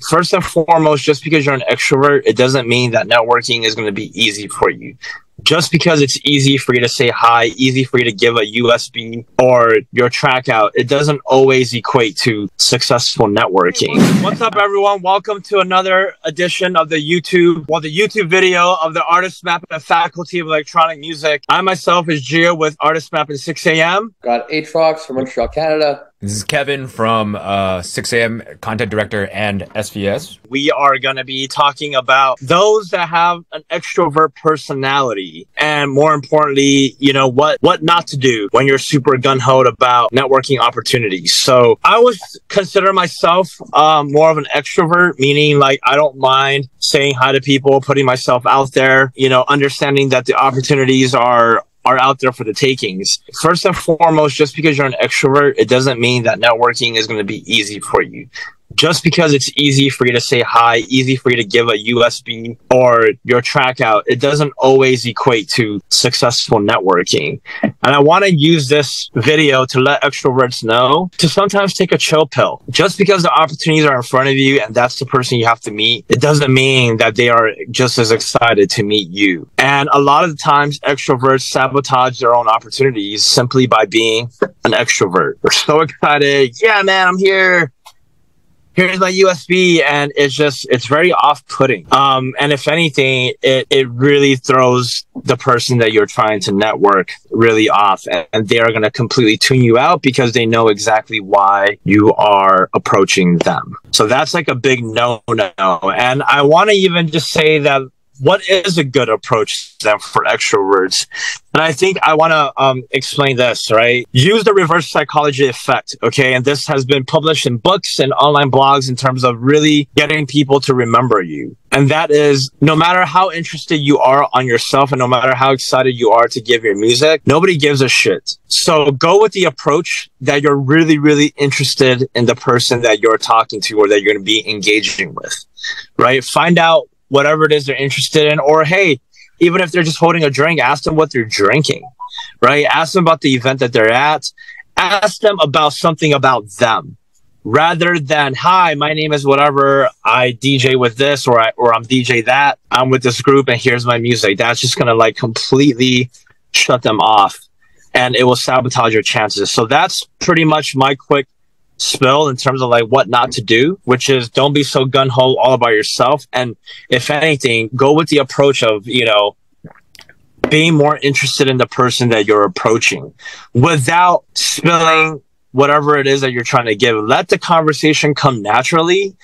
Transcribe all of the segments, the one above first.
First and foremost, just because you're an extrovert, it doesn't mean that networking is going to be easy for you. Just because it's easy for you to say hi, easy for you to give a USB or your track out, it doesn't always equate to successful networking. What's up, everyone? Welcome to another edition of the YouTube video of the Artist Map and Faculty of Electronic Music. I myself is Gio with Artist Map and 6 a.m. Got Aatrox from Montreal, Canada. This is Kevin from 6 a.m. Content Director and SVS. We are going to be talking about those that have an extrovert personality, and more importantly, you know, what not to do when you're super gun-ho about networking opportunities. So I would consider myself more of an extrovert, meaning like I don't mind saying hi to people, putting myself out there, you know, understanding that the opportunities are out there for the takings. First and foremost, just because you're an extrovert, it doesn't mean that networking is going to be easy for you. Just because it's easy for you to say hi, easy for you to give a USB or your track out, it doesn't always equate to successful networking. And I want to use this video to let extroverts know to sometimes take a chill pill. Just because the opportunities are in front of you and that's the person you have to meet, it doesn't mean that they are just as excited to meet you. And a lot of the times, extroverts sabotage their own opportunities simply by being an extrovert. We're so excited. Yeah, man, I'm here. Here's my USB, and it's very off-putting. And if anything, it really throws the person that you're trying to network really off, and they are going to completely tune you out because they know exactly why you are approaching them. So that's like a big no-no. And I want to even just say that what is a good approach then for extroverts? And I think I want to explain this, right? Use the reverse psychology effect, okay? And this has been published in books and online blogs in terms of really getting people to remember you. And that is, no matter how interested you are on yourself and no matter how excited you are to give your music, nobody gives a shit. So go with the approach that you're really, really interested in the person that you're talking to or that you're going to be engaging with, right? Find out whatever it is they're interested in, or hey, even if they're just holding a drink, ask them what they're drinking, right? Ask them about the event that they're at. Ask them about something about them, rather than, hi, my name is whatever, I DJ with this, or I'm DJ that, I'm with this group, and here's my music. That's just gonna like completely shut them off, and it will sabotage your chances. So that's pretty much my quick spill in terms of like what not to do, which is don't be so gun-ho all about yourself, and if anything, go with the approach of, you know, being more interested in the person that you're approaching without spilling whatever it is that you're trying to give. Let the conversation come naturally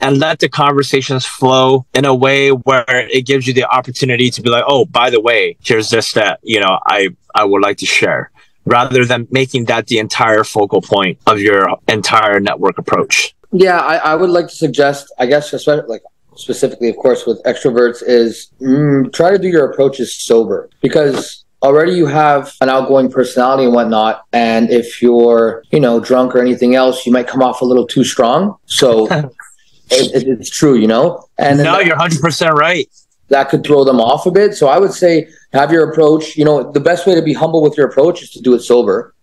and let the conversations flow in a way where it gives you the opportunity to be like, oh, by the way, here's this that, you know, I would like to share, rather than making that the entire focal point of your entire network approach. Yeah, I would like to suggest, I guess, especially, like specifically, of course, with extroverts, is try to do your approaches sober, because already you have an outgoing personality and whatnot, and if you're, you know, drunk or anything else, you might come off a little too strong. So it's true, you know? And no, you're 100% right. That could throw them off a bit. So I would say have your approach, you know, the best way to be humble with your approach is to do it sober.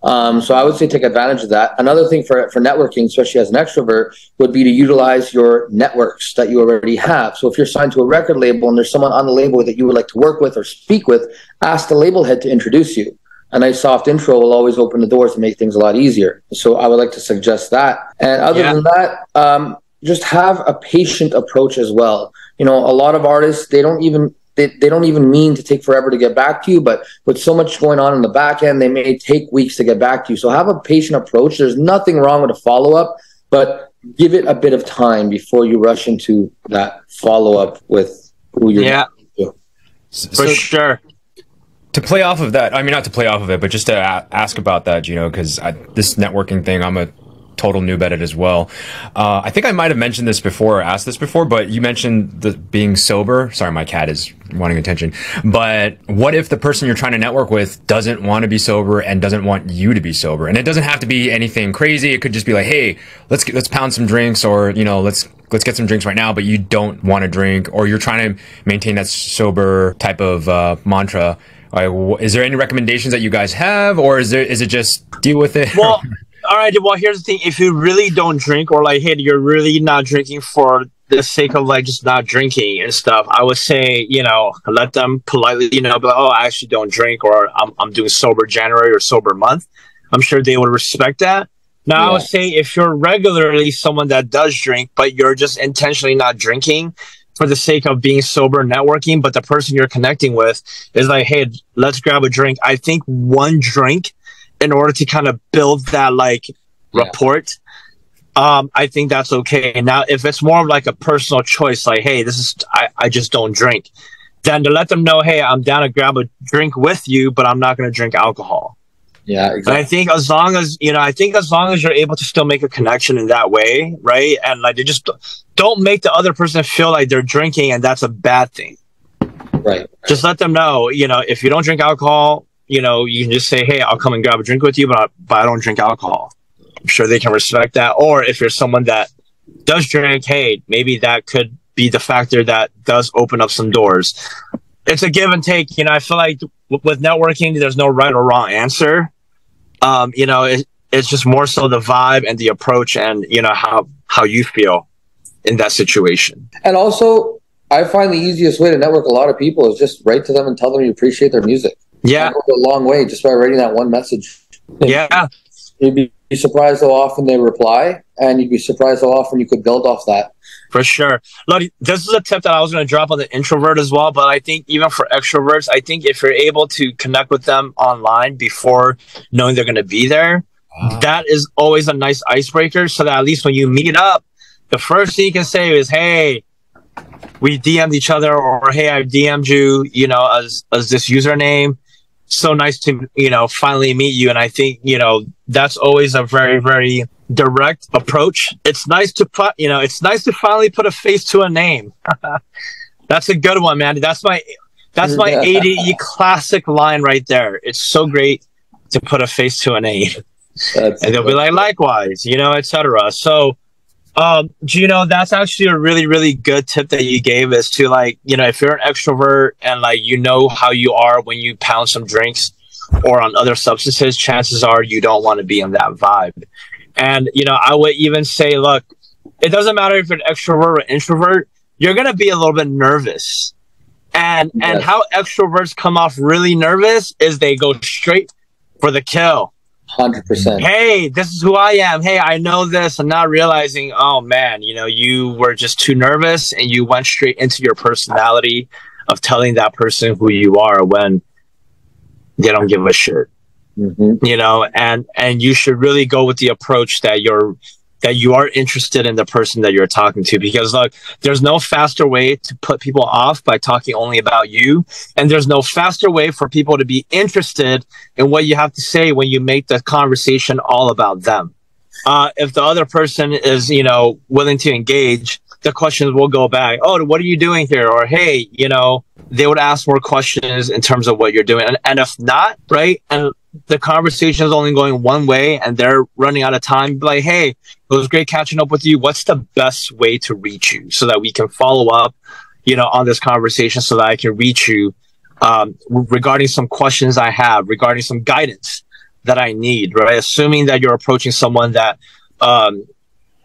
So I would say take advantage of that. Another thing for networking, especially as an extrovert, would be to utilize your networks that you already have. So if you're signed to a record label and there's someone on the label that you would like to work with or speak with, ask the label head to introduce you. A nice soft intro will always open the doors and make things a lot easier. So I would like to suggest that. And other than that, just have a patient approach as well. You know, a lot of artists, they don't even mean to take forever to get back to you, but with so much going on in the back end, they may take weeks to get back to you. So have a patient approach. There's nothing wrong with a follow-up, but give it a bit of time before you rush into that follow-up with who you're talking to. For sure. To play off of that, I mean, not to play off of it, but just to ask about that, you know, because this networking thing, I'm a total noob at it as well. I think I might have mentioned this before or asked this before, but you mentioned the being sober. Sorry, my cat is wanting attention. But what if the person you're trying to network with doesn't want to be sober and doesn't want you to be sober? And it doesn't have to be anything crazy. It could just be like, hey, let's pound some drinks, or, you know, let's get some drinks right now, but you don't want to drink, or you're trying to maintain that sober type of mantra. Is there any recommendations that you guys have, or is it just deal with it? Well, All right. Well, here's the thing. If you really don't drink, or like, hey, you're really not drinking for the sake of like just not drinking and stuff, I would say, let them politely, be like, oh, I actually don't drink, or I'm doing sober January or sober month. I'm sure they would respect that. Now, yeah. I would say if you're regularly someone that does drink, but you're just intentionally not drinking for the sake of being sober and networking, but the person you're connecting with is like, hey, let's grab a drink. I think one drink in order to kind of build that like rapport, I think that's okay. Now, if it's more of like a personal choice, like, hey, I just don't drink, then to let them know, hey, I'm down to grab a drink with you, but I'm not going to drink alcohol. Yeah, exactly. And I think as long as you're able to still make a connection in that way, right? And like, they just don't make the other person feel like they're drinking and that's a bad thing. Right. Just let them know, if you don't drink alcohol, you can just say, hey, I'll come and grab a drink with you, but I don't drink alcohol. I'm sure they can respect that. Or if you're someone that does drink, hey, maybe that could be the factor that does open up some doors. It's a give and take. I feel like with networking, there's no right or wrong answer. It's just more so the vibe and the approach and, how you feel in that situation. And also, I find the easiest way to network a lot of people is just write to them and tell them you appreciate their music. Yeah. That goes a long way just by writing that one message. Yeah. You'd be surprised how often they reply, and you'd be surprised how often you could build off that. For sure. Look, this is a tip that I was going to drop on the introvert as well, but I think even for extroverts, I think if you're able to connect with them online before knowing they're going to be there, that is always a nice icebreaker, so that at least when you meet up, the first thing you can say is, hey, we DM'd each other, or hey, I DM'd you, as this username. So nice to, finally meet you. And I think, that's always a very, very direct approach. It's nice to finally put a face to a name. That's a good one, man. That's my ADE classic line right there. It's so great to put a face to a name. And they'll be like, likewise, etc. So, that's actually a really, really good tip that you gave, is to like, if you're an extrovert and like, how you are when you pound some drinks or on other substances, chances are you don't want to be in that vibe. And, I would even say, look, it doesn't matter if you're an extrovert or introvert, you're going to be a little bit nervous. And how extroverts come off really nervous is they go straight for the kill. 100%. Hey, this is who I am. Hey, I know this. And not realizing, oh man, you were just too nervous and you went straight into your personality of telling that person who you are when they don't give a shit. Mm-hmm. And you should really go with the approach that you are interested in the person that you're talking to, because look, there's no faster way to put people off by talking only about you. And there's no faster way for people to be interested in what you have to say when you make the conversation all about them. If the other person is, willing to engage, the questions will go back. Oh, what are you doing here? Or, hey, they would ask more questions in terms of what you're doing. And if not, right, and the conversation is only going one way and they're running out of time, be like, hey, it was great catching up with you. What's the best way to reach you so that we can follow up, on this conversation, so that I can reach you regarding some questions I have, regarding some guidance that I need, right? Assuming that you're approaching someone that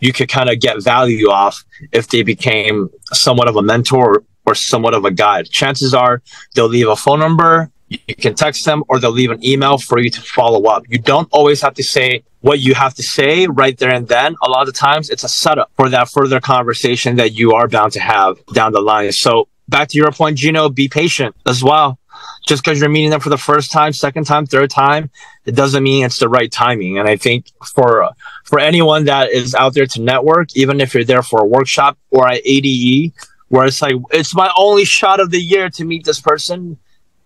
you could kind of get value off if they became somewhat of a mentor or somewhat of a guide. Chances are they'll leave a phone number, you can text them, or they'll leave an email for you to follow up. You don't always have to say what you have to say right there and then. A lot of times it's a setup for that further conversation that you are bound to have down the line. So back to your point, Gino, be patient as well. Just because you're meeting them for the first time, second time, third time, it doesn't mean it's the right timing. And I think for anyone that is out there to network, even if you're there for a workshop or at ADE, where it's like, it's my only shot of the year to meet this person.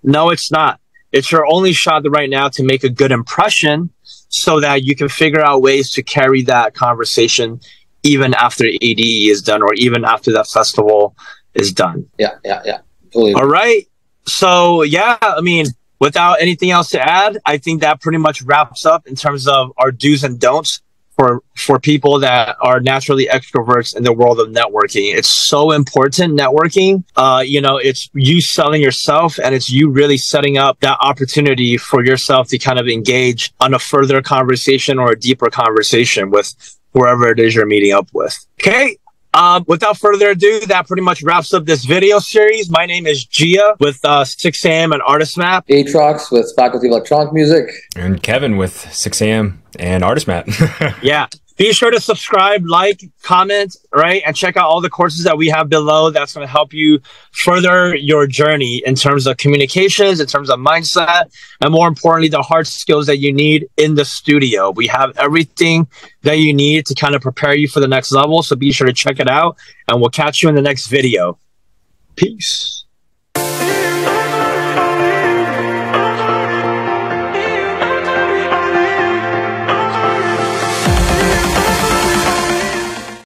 No, it's not. It's your only shot right now to make a good impression so that you can figure out ways to carry that conversation even after ADE is done, or even after that festival is done. Yeah. Totally. All right. So, without anything else to add, I think that pretty much wraps up in terms of our do's and don'ts for people that are naturally extroverts in the world of networking. It's so important, networking. You know, it's you selling yourself, and it's you really setting up that opportunity for yourself to kind of engage on a further conversation or a deeper conversation with whoever it is you're meeting up with. Okay. Without further ado, that pretty much wraps up this video series. My name is Gia with 6 a.m. and Artist Map. Aatrox with Faculty of Electronic Music. And Kevin with 6 a.m. and Artist Map. Yeah. Be sure to subscribe, like, comment, right? And check out all the courses that we have below. That's going to help you further your journey in terms of communications, in terms of mindset, and more importantly, the hard skills that you need in the studio. We have everything that you need to kind of prepare you for the next level. So be sure to check it out, and we'll catch you in the next video. Peace.